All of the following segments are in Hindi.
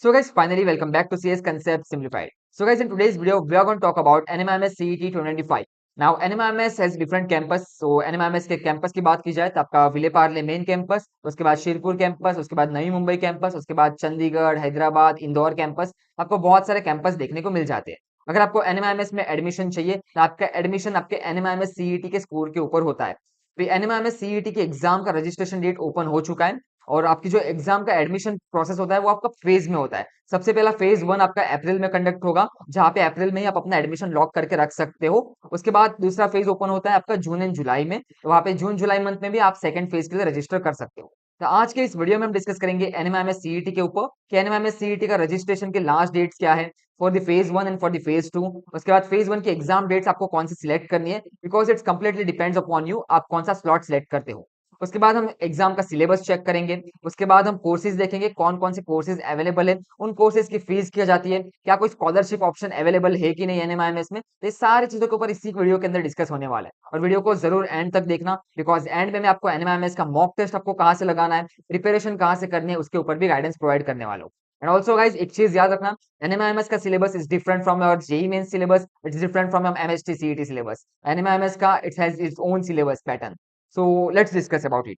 So guys, finally welcome back to CS Concept Simplified. So guys, in today's video, we are going to talk about NMIMS CET 2025. Now, NMIMS has different campus. So NMIMS के कैंपस की बात की जाए तो आपका विले पार्ले मेन कैंपस, उसके बाद शिरपुर कैंपस, उसके बाद नई मुंबई कैंपस, उसके बाद चंडीगढ़, हैदराबाद, इंदौर कैंपस। आपको बहुत सारे कैंपस देखने को मिल जाते हैं। अगर आपको NMIMS में एडमिशन चाहिए तो आपका एडमिशन आपके NMIMS CET के स्कोर के ऊपर होता है। तो NMIMS CET के एग्जाम का रजिस्ट्रेशन डेट ओपन हो चुका है और आपकी जो एग्जाम का एडमिशन प्रोसेस होता है वो आपका फेज में होता है। सबसे पहला फेज 1 आपका अप्रैल में कंडक्ट होगा, जहां पे अप्रैल में ही आप अपना एडमिशन लॉक करके रख सकते हो। उसके बाद दूसरा फेज ओपन होता है आपका जून एंड जुलाई में, तो वहां पे जून जुलाई मंथ में भी आप सेकंड फेज के लिए रजिस्टर कर सकते हो। तो आज के इस वीडियो में हम डिस्कस करेंगे एनएमएमएस सीईटी के ऊपर कि एनएमएमएस सीईटी का रजिस्ट्रेशन के लास्ट डेट्स क्या है for the phase 1 and for the phase 2। उसके बाद फेज 1 की एग्जाम डेट्स आपको कौन सी सिलेक्ट करनी है, because it's completely depends upon you, आप कौन सा स्लॉट सिलेक्ट करते हो। उसके बाद हम एग्जाम का सिलेबस चेक करेंगे। उसके बाद हम कोर्सेज देखेंगे कौन कौन से कोर्सेज अवेलेबल है, उन कोर्सेज की फीस क्या जाती है, क्या कोई स्कॉलरशिप ऑप्शन अवेलेबल है कि नहीं एनएमआईएमएस में। तो ये सारी चीजों के ऊपर इसी वीडियो के अंदर डिस्कस होने वाला है और वीडियो को जरूर एंड तक देखना, बिकॉज एंड में मैं आपको एनएमआईएमएस का मॉक टेस्ट आपको कहाँ से लगाना है, प्रिपरेशन कहाँ से करनी है, उसके ऊपर भी गाइडेंस प्रोवाइड करने वाला हूँ। एंड ऑल्सो गाइज एक चीज याद रखना, एनएमआईएमएस का syllabus is different from your JEE mains syllabus, it's different from your MST CET syllabus. NMIMS का it has its own syllabus pattern. So let's discuss about it.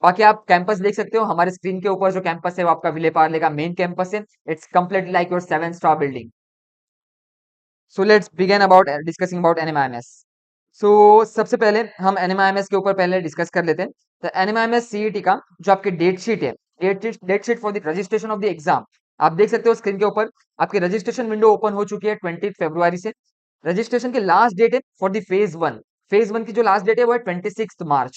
बाकी आप कैंपस देख सकते हो हमारे स्क्रीन के ऊपर, जो कैंपस है वो आपका विले पार्ले का मेन कैंपस है। It's complete like your 7 star building. So let's begin about discussing about NMIMS. So सबसे पहले हम एनएमआईएमएस के ऊपर पहले डिस्कस कर लेते हैं। तो एनएमआईएमएस सीईटी का जो आपकी डेट शीट है, date sheet for the registration of the exam, आप देख सकते हो स्क्रीन के ऊपर। आपकी रजिस्ट्रेशन विंडो ओपन हो चुकी है 20 फरवरी से। रजिस्ट्रेशन की लास्ट डेट है फॉर द फेज 1। फेज 1 की जो लास्ट डेट है वो है 26 मार्च।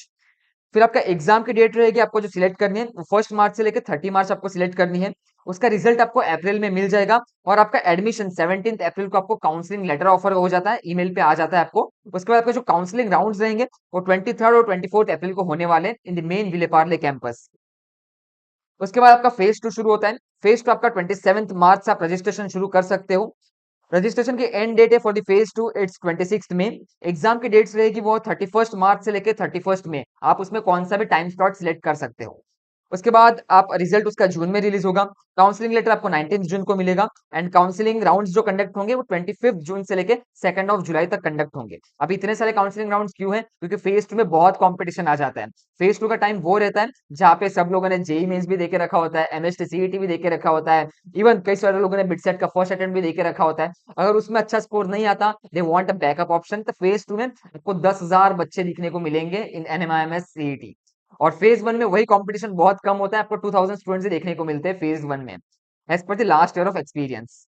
फिर आपका एग्जाम की डेट रहेगी, आपको जो सिलेक्ट करनी है वो 1 मार्च से लेकर 30 मार्च आपको सिलेक्ट करनी है। उसका रिजल्ट आपको अप्रैल में मिल जाएगा और आपका एडमिशन 17 अप्रैल को आपको काउंसलिंग लेटर ऑफर हो जाता है, ईमेल पे आ जाता है आपको। उसके बाद आपके जो काउंसलिंग राउंड्स रहेंगे वो 23 और 24 अप्रैल को होने वाले in the main Vile Parle campus. उसके बाद आपका फेज 2 शुरू होता है। फेज 2 आपका 27 मार्च से आप रजिस्ट्रेशन शुरू कर सकते हो। रजिस्ट्रेशन की एंड डेट है फॉर द फेज 2, इट्स 26 में। एग्जाम की डेट्स रहेगी वो 31 मार्च से लेकर 31 में। आप उसमें कौन सा भी टाइम स्लॉट सिलेक्ट कर सकते हो। उसके बाद आप रिजल्ट उसका जून में रिलीज होगा। काउंसलिंग लेटर आपको 19 जून को मिलेगा एंड काउंसलिंग राउंड्स जो कंडक्ट होंगे वो 25 जून से लेकर 2 जुलाई तक कंडक्ट होंगे। अब इतने सारे काउंसलिंग राउंड्स क्यों हैं? क्योंकि फेज 2 में बहुत कंपटीशन आ जाता है। फेज 2 का टाइम वो रहता है जहाँ पे सब लोगों ने जेई मेंस भी देके रखा होता है, एमएसटी सीईटी भी देके रखा होता है, इवन कई सारे लोगों ने बिटसेट का फर्स्ट अटेम्प्ट भी देके रखा होता है। अगर उसमें अच्छा स्कोर नहीं आता, they want a backup option, तो फेज 2 में आपको 10,000 बच्चे दिखने को मिलेंगे इन एनएमआईएमएस सीईटी। और फेज 1 में वही कंपटीशन बहुत कम होता है, आपको 2000 स्टूडेंट्स ही देखने को मिलते हैं फेज 1 में, as per the last year of experience.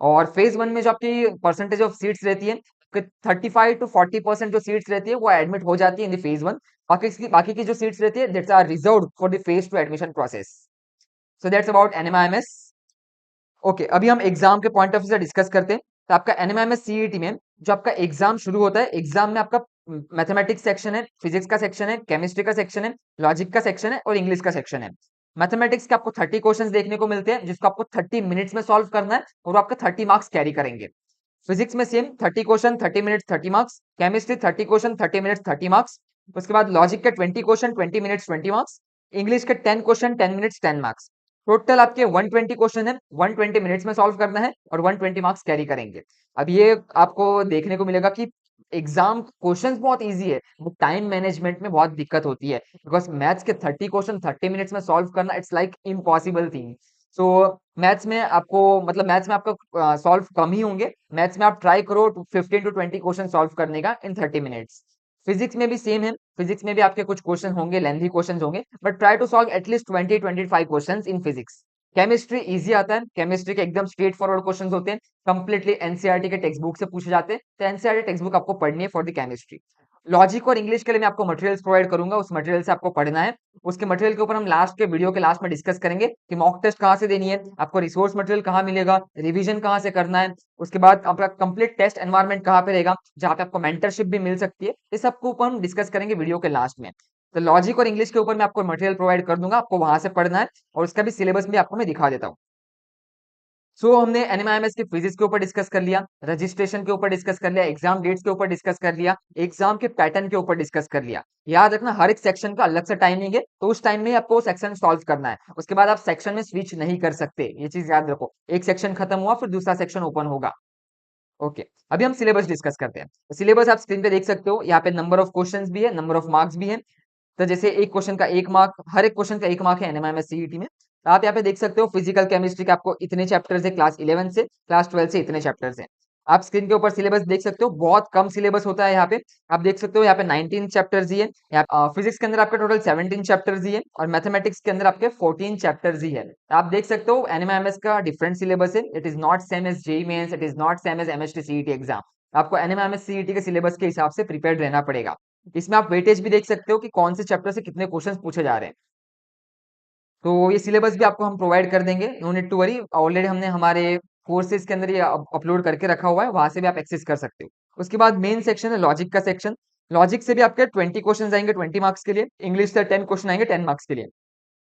और फेज 1 में जो आपकी परसेंटेज ऑफ सीट्स रहती है, 35 to 40% जो सीट्स रहती है वो एडमिट हो जाती है इन द फेज 1। बाकी की जो सीट्स रहती है that's are reserved for the phase 2 admission process. So that's about NMIMS. Okay, अभी हम एग्जाम के पॉइंट ऑफ व्यू से डिस्कस करते हैं। तो आपका एनएमएमएस सीईटी में जो आपका एग्जाम शुरू होता है, एग्जाम में आपका मैथमेटिक्स सेक्शन है, फिजिक्स का सेक्शन है, केमिस्ट्री का सेक्शन है, लॉजिक का सेक्शन है और इंग्लिश का सेक्शन है। मैथमेटिक्स के आपको 30 क्वेश्चंस देखने को मिलते हैं, जिसको आपको 30 मिनट्स में सॉल्व करना है और वो आपका 30 मार्क्स कैरी करेंगे। फिजिक्स में same 30 question 30 minutes 30 marks, chemistry 30 question 30 minutes 30 marks. उसके बाद लॉजिक के 20 क्वेश्चन 20 मिनट्स 20 मार्क्स, इंग्लिश के 10 क्वेश्चन 10 मिनट्स 10 मार्क्स। टोटल आपके 120 क्वेश्चन है, 120 मिनट्स में सॉल्व करना है और 120 मार्क्स कैरी करेंगे। अब ये आपको देखने को मिलेगा कि एग्जाम क्वेश्चंस बहुत इजी है, वो टाइम मैनेजमेंट में बहुत दिक्कत होती है, बिकॉज मैथ्स के 30 क्वेश्चन 30 मिनट्स में सॉल्व करना it's like impossible thing. So maths में आपको, मतलब मैथ्स में आपका सॉल्व कम ही होंगे। मैथ्स में आप ट्राई करो 15 to 20 क्वेश्चन सॉल्व करने का इन 30 मिनट्स। फिजिक्स में भी सेम है, फिजिक्स में भी आपके कुछ क्वेश्चन होंगे, लेंथी क्वेश्चन होंगे, but try to solve at least 20-25 question in physics. Chemistry easy आता है, केमिस्ट्री के एकदम स्ट्रेट फॉरवर्ड क्वेश्चन होते हैं, कंप्लीटली एनसीईआरटी के टेक्स्ट बुक से पूछे जाते हैं, तो एनसीईआरटी टेक्स्ट बुक आपको पढ़नी है फॉर द केमिस्ट्री। लॉजिक और इंग्लिश के लिए मैं आपको मटेरियल्स प्रोवाइड करूंगा, उस मटेरियल से आपको पढ़ना है। उसके मटेरियल के ऊपर हम लास्ट के वीडियो के लास्ट में डिस्कस करेंगे कि मॉक टेस्ट कहाँ से देनी है, आपको रिसोर्स मटेरियल कहाँ मिलेगा, रिवीजन कहाँ से करना है, उसके बाद आपका कंप्लीट टेस्ट एनवायरनमेंट कहाँ पे रहेगा, जहाँ पे आपको मेंटरशिप भी मिल सकती है। इस सबके ऊपर हम डिस्कस करेंगे वीडियो के लास्ट में। तो लॉजिक और इंग्लिश के ऊपर मैं आपको मटेरियल प्रोवाइड कर दूंगा, आपको वहां से पढ़ना है और उसका भी सिलेबस भी आपको मैं दिखा देता हूँ। सो हमने एनएमआईएमएस के फिजिक्स के ऊपर डिस्कस कर लिया, रजिस्ट्रेशन के ऊपर डिस्कस कर लिया, एग्जाम डेट्स के ऊपर डिस्कस कर लिया, एग्जाम के पैटर्न के ऊपर डिस्कस कर लिया। याद रखना हर एक सेक्शन का अलग से टाइमिंग है, तो उस टाइम में आपको सेक्शन सॉल्व करना है, उसके बाद आप सेक्शन में स्विच नहीं कर सकते, ये चीज याद रखो। एक सेक्शन खत्म हुआ फिर दूसरा सेक्शन ओपन होगा। ओके, अभी हम सिलेबस डिस्कस करते हैं। सिलेबस आप स्क्रीन पे देख सकते हो, यहाँ पे नंबर ऑफ क्वेश्चंस भी है, नंबर ऑफ मार्क्स भी है। तो जैसे एक क्वेश्चन का 1 मार्क, हर एक क्वेश्चन का 1 मार्क है एनएमएमएस सीईटी में। तो आप यहाँ पे देख सकते हो फिजिकल केमिस्ट्री के आपको इतने चैप्टर्स है क्लास 11 से, क्लास 12 से इतने चैप्टर्स हैं। आप स्क्रीन के ऊपर सिलेबस देख सकते हो, बहुत कम सिलेबस होता है यहाँ पे। आप देख सकते हो यहाँ पे 19 चैप्टर्स ही है। यहाँ फिजिक्स के अंदर आपके टोटल 17 चैप्टर्स ही है, और मैथमेटिक्स के अंदर आपके 14 चैप्टर्स ही है। आप देख सकते हो एनएमएमएस का डिफरेंट सिलेबस है। It is not same as JEE mains, it is not same as MST CET exam. आपको एनएमएमएस सीईटी के सिलेबस के हिसाब से प्रिपेयर्ड रहना पड़ेगा। इसमें आप वेटेज भी देख सकते हो कि कौन से चैप्टर से कितने क्वेश्चंस पूछे जा रहे हैं। तो ये सिलेबस भी आपको हम प्रोवाइड कर देंगे, no need to worry. Already हमने हमारे कोर्सेज के अंदर ये अपलोड करके रखा हुआ है, वहां से भी आप एक्सेस कर सकते हो। उसके बाद मेन सेक्शन है लॉजिक का सेक्शन। लॉजिक से भी आपके 20 क्वेश्चन आएंगे 20 मार्क्स के लिए, इंग्लिश से 10 क्वेश्चन आएंगे 10 मार्क्स के लिए।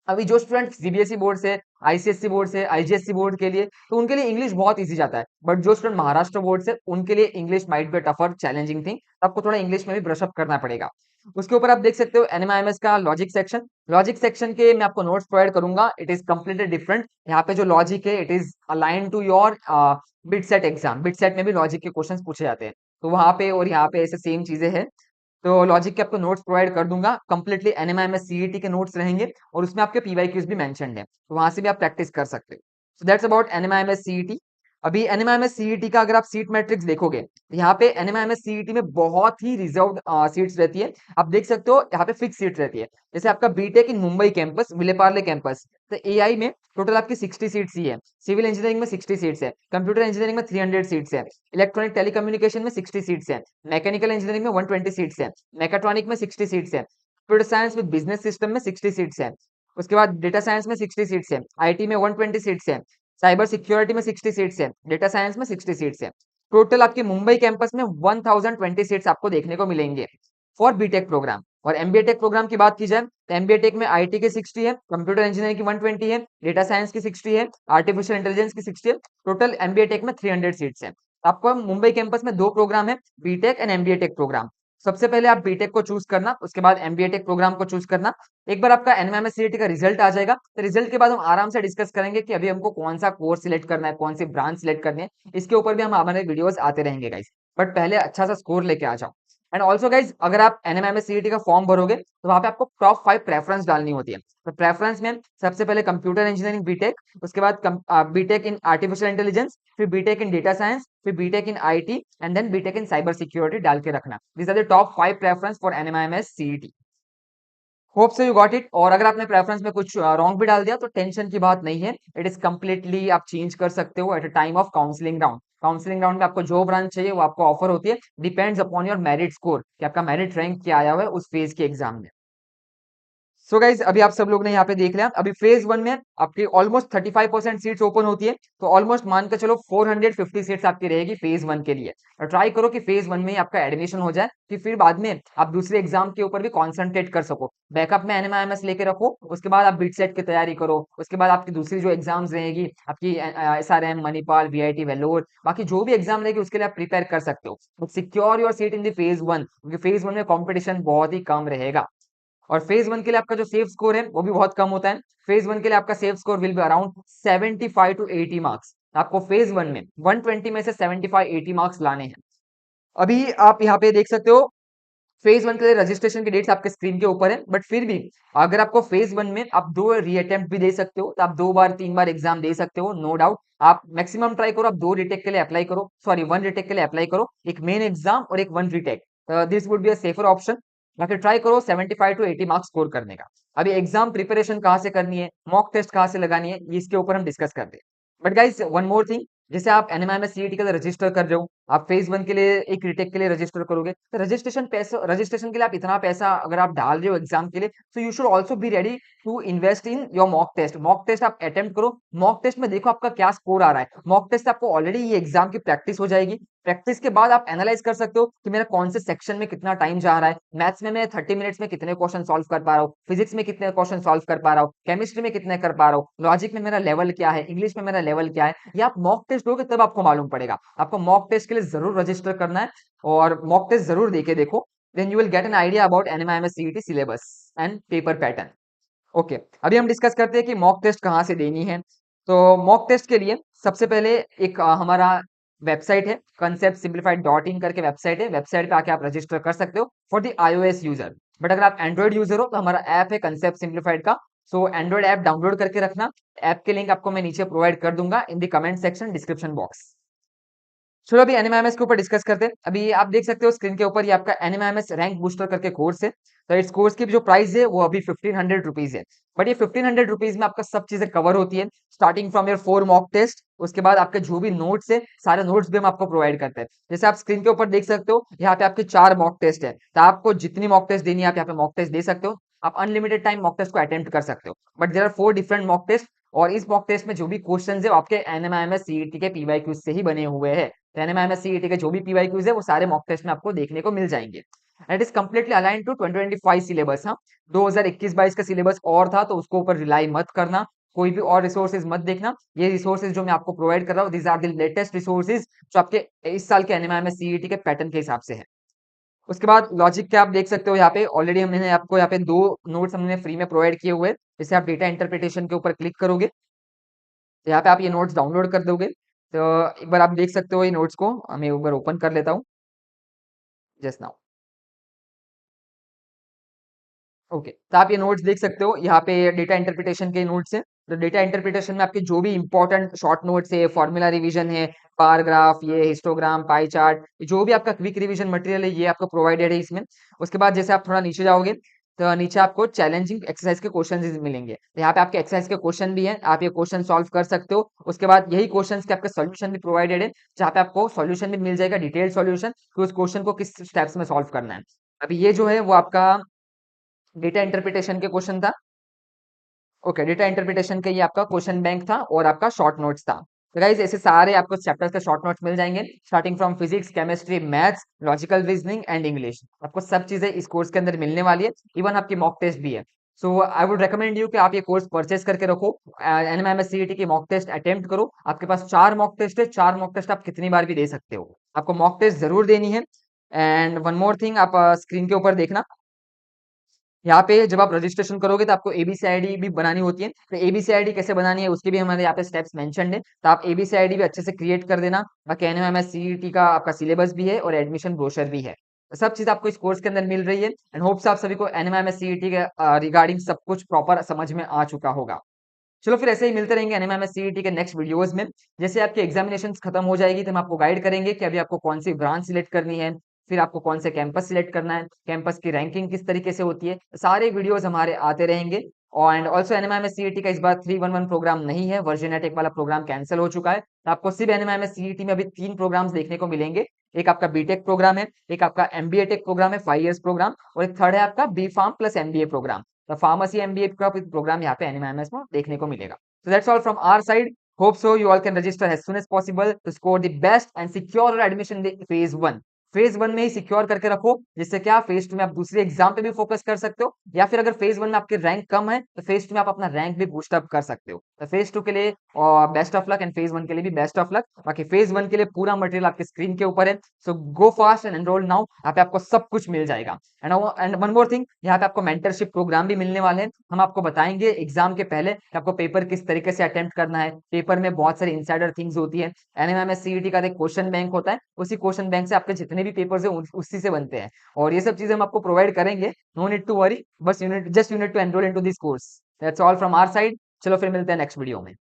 अभी जो स्टूडेंट सीबीएसई बोर्ड से, आईसीएसई बोर्ड से, आईजीएसई बोर्ड के लिए, तो उनके लिए इंग्लिश बहुत इजी जाता है। बट जो स्टूडेंट महाराष्ट्र बोर्ड से, उनके लिए English might be tougher challenging thing, आपको थोड़ा इंग्लिश में भी ब्रश अप करना पड़ेगा। उसके ऊपर आप देख सकते हो एनएमआईएमएस का लॉजिक सेक्शन। लॉजिक सेक्शन के मैं आपको नोट्स प्रोवाइड करूंगा, इट इज कम्प्लीटली डिफरेंट। यहाँ पे जो लॉजिक है it is align to your BITSAT exam. BITSAT में भी लॉजिक के क्वेश्चन पूछे जाते हैं, तो वहां पे और यहाँ पे ऐसे सेम चीजें हैं। तो लॉजिक के आपको नोट्स प्रोवाइड कर दूंगा, कंप्लीटली एनएमआईएमएस सीईटी के नोट्स रहेंगे, और उसमें आपके पीवाईक्यूज भी मेंशन्ड है, तो वहां से भी आप प्रैक्टिस कर सकते हो। सो दैट्स अबाउट एनएमआईएमएस सीईटी। अभी एनएमआईएमएस सीईटी का अगर आप सीट मैट्रिक्स देखोगे, तो यहाँ पे एनएमआईएमएस सीईटी में बहुत ही रिजर्व्ड सीट्स रहती है। आप देख सकते हो यहाँ पे फिक्स सीट रहती है। जैसे आपका बीटेक इन मुंबई कैंपस, विलेपार्ले कैंपस, तो एआई में टोटल आपकी 60 सीट्स ही है, सिविल इंजीनियरिंग में 60 सीट्स है, कंप्यूटर इंजीनियरिंग में 300 सीट्स है, इलेक्ट्रॉनिक टेलीकम्युनिकेशन में 60 सीट्स है, मैकेनिकल इंजीनियरिंग में 120 सीट्स है, मैकाट्रॉनिक में 60 सीट्स है, computer science with business system में 60 सीट्स है, उसके बाद डेटा साइंस में 60 सीट्स है, आईटी में 120 सीट्स है, साइबर सिक्योरिटी में 60 सीट्स है, डेटा साइंस में 60 सीट्स है। टोटल आपके मुंबई कैंपस में 1020 सीट्स आपको देखने को मिलेंगे फॉर बीटेक प्रोग्राम। और एमबीए टेक प्रोग्राम की बात की जाए, तो एमबीए टेक में आईटी के 60 है, कंप्यूटर इंजीनियरिंग की 120 है, डेटा साइंस की 60 है, आर्टिफिशियल इंटेलिजेंस की 60 है। टोटल एमबीए टेक में 300 सीट्स है। आपको मुंबई कैंपस में दो प्रोग्राम है, BTech and MBA tech program. सबसे पहले आप बीटेक को चूज करना, उसके बाद एमबीए टेक प्रोग्राम को चूज करना। एक बार आपका एनएमएमएस सीईटी का रिजल्ट आ जाएगा, तो रिजल्ट के बाद हम आराम से डिस्कस करेंगे कि अभी हमको कौन सा कोर्स सिलेक्ट करना है, कौन सी ब्रांच सिलेक्ट करनी है। इसके ऊपर भी हम हमारे वीडियोस आते रहेंगे गाइस, बट पहले अच्छा सा स्कोर लेके आ जाओ। एंड ऑल्सो गाइज, अगर आप एनएमएमएस सीईटी का फॉर्म भरोगे, तो वहां पे आपको टॉप 5 प्रेफरेंस डालनी होती है। तो प्रेफरेंस में सबसे पहले कंप्यूटर इंजीनियरिंग बीटेक, उसके बाद बीटेक इन आर्टिफिशियल इंटेलिजेंस, फिर बीटेक इन डेटा साइंस, फिर BTech in IT, and then BTech in cyber security डाल के रखना। This are the top 5 preference for NMMS CET. Hope so you got it. और अगर आपने प्रेफरेंस में कुछ रॉन्ग भी डाल दिया, तो टेंशन की बात नहीं है, इट इज कम्प्लीटली आप चेंज कर सकते हो at a time of counselling round. Counselling round में आपको जो ब्रांच चाहिए वो आपको ऑफर होती है, depends upon your merit score, कि आपका मेरिट रैंक क्या आया हुआ है उस फेज के एग्जाम में। सो गाइज, अभी आप सब लोग ने यहाँ पे देख लिया, अभी फेज वन में आपकी ऑलमोस्ट 35% सीट्स ओपन होती है, तो ऑलमोस्ट मान के चलो 450 सीट्स आपकी रहेगी फेज वन के लिए। और ट्राई करो कि फेज वन में ही आपका एडमिशन हो जाए, कि फिर बाद में आप दूसरे एग्जाम के ऊपर भी कॉन्सेंट्रेट कर सको। बैकअप में एनएमआईएमएस लेके रखो, उसके बाद आप बीट सेट की तैयारी करो, उसके बाद आपकी दूसरी जो एग्जाम्स रहेगी, आपकी एसआरएम, मणिपाल, वीआईटी, वेलोर, बाकी जो भी एग्जाम रहेगी उसके लिए आप प्रिपेयर कर सकते हो। Secure your seat in the phase one, क्योंकि फेज वन में कॉम्पिटिशन बहुत ही कम रहेगा। और फेज वन के लिए आपका जो सेफ स्कोर है वो भी बहुत कम होता है। फेज वन के लिए आपका safe score will be around 75 to 80 marks. आपको फेज वन में 120 में से 75-80 मार्क्स लाने हैं। अभी आप यहाँ पे देख सकते हो, फेज वन के लिए रजिस्ट्रेशन की डेट्स आपके स्क्रीन के ऊपर है, बट फिर भी अगर आपको फेज वन में आप दो रीअटेम्प्ट भी दे सकते हो, तो आप 2 बार 3 बार एग्जाम दे सकते हो, नो डाउट। आप मैक्सिमम ट्राई करो, आप 2 रीटेक के लिए अप्लाई करो, सॉरी 1 रीटेक के लिए अप्लाई करो, एक मेन एग्जाम और एक 1 retake. This would be a safer option. बाकी ट्राई करो 75 टू 80 मार्क्स स्कोर करने का। अभी एग्जाम प्रिपरेशन कहाँ से करनी है, मॉक टेस्ट कहाँ से लगानी है, इसके ऊपर हम डिस्कस करते हैं। But guys, one more thing, जैसे आप एनएमआईएमएस सीईटी के लिए रजिस्टर कर रहे हो, आप फेज वन के लिए एक रिटेक के लिए रजिस्टर करोगे तो रजिस्ट्रेशन के लिए आप इतना पैसा अगर आप डाल रहे हो एग्जाम के लिए, तो you should also be ready to invest in your mock test आप अटेम्प्ट करो। मॉक टेस्ट में देखो आपका क्या स्कोर आ रहा है। मॉक टेस्ट आपको ऑलरेडी ये एग्जाम की प्रैक्टिस हो जाएगी। प्रैक्टिस के बाद आप एनालाइज कर सकते हो कि मेरा कौन से सेक्शन में कितना टाइम जा रहा है। मैथ्स में मैं 30 मिनट्स में कितने क्वेश्चन सॉल्व कर पा रहा हूँ, फिजिक्स में कितने क्वेश्चन सॉल्व कर पा रहा हूँ, केमिस्ट्री में कितने कर पा रहा हूँ, लॉजिक में मेरा लेवल क्या है, इंग्लिश में मेरा लेवल क्या है। ये आप मॉक टेस्ट दोगे तब आपको मालूम पड़ेगा। आपको मॉक टेस्ट के लिए जरूर रजिस्टर करना है और मॉक टेस्ट जरूर देके देखो। Then you will get an idea about NMIMS CET syllabus and paper pattern. Okay, अभी हम डिस्कस करते हैं कि मॉक टेस्ट कहाँ से देनी है। तो मॉक टेस्ट के लिए सबसे पहले एक हमारा वेबसाइट है, concept simplified डॉट इन करके वेबसाइट है। वेबसाइट पे आके आप रजिस्टर कर सकते हो for the iOS user. But अगर आप एंड्रॉइड यूजर हो तो हमारा ऐप है कंसेप्ट सिंप्लीफाइड का। सो एंड्रॉइड ऐप डाउनलोड करके रखना। ऐप के लिंक आपको मैं नीचे प्रोवाइड कर दूंगा in the comment section description box. चलो अभी एनएमएमएस के ऊपर डिस्कस करते हैं। अभी आप देख सकते हो स्क्रीन के ऊपर ये आपका एनएमएमएस रैंक बूस्टर करके कोर्स है। तो इस कोर्स की जो प्राइस है वो अभी 1500 रुपीज है। बट ये 1500 रुपीज में आपका सब चीजें कवर होती है, starting from your 4 mock test. उसके बाद आपके जो भी नोट्स है सारे नोट्स भी हम आपको प्रोवाइड करते हैं। जैसे आप स्क्रीन के ऊपर देख सकते हो यहाँ पे आपके 4 मॉक टेस्ट है। तो आपको जितनी मॉक टेस्ट देनी है आप यहाँ पे मॉक टेस्ट दे सकते हो। आप अनलिमिटेड टाइम मॉक टेस्ट को अटेम्प्ट कर सकते हो। But there are 4 different mock test और इस मॉक टेस्ट में जो भी क्वेश्चन है वो आपके एनएमएमएस सीईटी के पीवाईक्यूज से ही बने हुए हैं। एनएमएमएस सीईटी के जो भी पीवाईक्यूज है वो सारे मॉक टेस्ट में आपको देखने को मिल जाएंगे। It is completely align to 2025 syllabus. हाँ, 2021-22 का सिलेबस और था तो उसको ऊपर रिलाई मत करना। कोई भी और रिसोर्सेज मत देखना। ये रिसोर्सेज जो मैं आपको प्रोवाइड कर रहा हूँ these are the latest resources जो आपके इस साल के एनएमएमएस सीईटी के पैटर्न के हिसाब से है। उसके बाद लॉजिक के आप देख सकते हो यहाँ पे ऑलरेडी हमने आपको यहाँ पे 2 नोट्स हमने फ्री में प्रोवाइड किए हुए हैं। जैसे आप डेटा इंटरप्रिटेशन के ऊपर क्लिक करोगे तो यहाँ पे आप ये नोट्स डाउनलोड कर दोगे। तो एक बार आप देख सकते हो ये नोट्स को, मैं एक बार ओपन कर लेता हूँ जस्ट नाउ। ओके, तो आप ये नोट्स देख सकते हो यहाँ पे डेटा इंटरप्रिटेशन के नोट्स हैं। तो डेटा इंटरप्रिटेशन में आपके जो भी इंपॉर्टेंट शॉर्ट नोट्स है, फॉर्मूला रिवीजन है, बार ग्राफ, ये हिस्टोग्राम, पाई चार्ट, जो भी आपका क्विक रिवीजन मटेरियल है ये आपको प्रोवाइडेड है इसमें। उसके बाद जैसे आप थोड़ा नीचे जाओगे तो नीचे आपको चैलेंजिंग एक्सरसाइज के क्वेश्चन मिलेंगे। तो यहाँ पे आपके एक्सरसाइज के क्वेश्चन भी हैं, आप ये क्वेश्चन सॉल्व कर सकते हो। उसके बाद यही क्वेश्चन के आपके सॉल्यूशन भी प्रोवाइडेड है, जहाँ पे आपको सॉल्यूशन भी मिल जाएगा, डिटेल्ड सॉल्यूशन कि उस क्वेश्चन को किस स्टेप्स में सॉल्व करना है। अभी ये जो है वो आपका डेटा इंटरप्रिटेशन के क्वेश्चन था। ओके, डेटा इंटरप्रिटेशन का ये आपका क्वेश्चन बैंक था और आपका शॉर्ट नोट्स था। तो गाइस ऐसे सारे आपको चैप्टर्स के शॉर्ट नोट्स मिल जाएंगे, starting from physics, chemistry, maths, logical reasoning and English. आपको सब चीजें इस कोर्स के अंदर मिलने वाली है। इवन आपकी मॉक टेस्ट भी है। सो आई वुड रिकमेंड यू कि आप ये कोर्स परचेस करके रखो। एनएमएमएस सीईटी की मॉक टेस्ट अटेम्प्ट करो। आपके पास 4 मॉक टेस्ट है, 4 मॉक टेस्ट आप कितनी बार भी दे सकते हो। आपको मॉक टेस्ट जरूर देनी है। एंड वन मोर थिंग, आप स्क्रीन के ऊपर देखना, यहाँ पे जब आप रजिस्ट्रेशन करोगे तो आपको एबीसी आईडी भी बनानी होती है। तो एबीसी आईडी कैसे बनानी है उसके भी हमारे यहाँ पे स्टेप्स मेंशन्ड है। तो आप एबीसी आईडी भी अच्छे से क्रिएट कर देना। बाकी एनएमएमएस सीईटी का आपका सिलेबस भी है और एडमिशन ब्रोशर भी है। तो सब चीज आपको इस कोर्स के अंदर मिल रही है। एंड होप्स आप सभी को एनएमएमएस सीईटी के रिगार्डिंग सब कुछ प्रॉपर समझ में आ चुका होगा। चलो फिर ऐसे ही मिलते रहेंगे एनएमएमएस सीईटी के नेक्स्ट वीडियोस में। जैसे आपकी एग्जामिनेशन खत्म हो जाएगी तो हम आपको गाइड करेंगे कि अभी आपको कौन सी ब्रांच सिलेक्ट करनी है, फिर आपको कौन से कैंपस सिलेक्ट करना है, कैंपस की रैंकिंग किस तरीके से होती है। सारे वीडियोस हमारे आते रहेंगे। और एंड ऑल्सो एनएमएमएस सीईटी का इस बार 311 प्रोग्राम नहीं है, वर्जन एट वाला प्रोग्राम कैंसिल हो चुका है। तो आपको सिर्फ एनएमएमएस सीईटी में अभी 3 प्रोग्राम्स देखने को मिलेंगे। एक आपका बीटेक प्रोग्राम है, एक आपका एमबीए टेक प्रोग्राम है 5 इयर्स प्रोग्राम, और एक थर्ड है आपका B pharm plus MBA program. तो फार्मेसी एमबीए का प्रोग्राम यहाँ पे एनएमएमएस में देखने को मिलेगा। So that's all from our side. Hope so you all can register as soon as possible to score the best and secure your admission in the phase 1. Phase 1 में ही सिक्योर करके रखो, जिससे क्या फेज 2 में आप दूसरे एग्जाम पे भी फोकस कर सकते हो, या फिर अगर फेज 1 में आपके रैंक कम है तो फेज 2 में आप अपना रैंक भी बूस्ट अप कर सकते हो। तो फेज 2 के लिए best of luck and phase 1 के लिए भी बेस्ट ऑफ लक। बाकी फेज 1 के लिए पूरा मटेरियल आपके स्क्रीन के ऊपर है। So go fast and enroll now, यहाँ पे आपको सब कुछ मिल जाएगा। एंड वन मोर थिंग, यहाँ पे आपको मेंटरशिप प्रोग्राम भी मिलने वाले हैं। हम आपको बताएंगे एग्जाम के पहले कि आपको पेपर किस तरीके से अटेम्प्ट करना है। पेपर में बहुत सारी इनसाइडर थिंग्स होती है। एनएमएमएस सीईटी का एक क्वेश्चन बैंक होता है, उसी क्वेश्चन बैंक से आपके जितने भी पेपर्स है उसी से बनते हैं। और ये सब चीजें हम आपको प्रोवाइड करेंगे। नो नीड टू वरी, बस you need to enroll into this course. That's all from our side. चलो फिर मिलते हैं नेक्स्ट वीडियो में।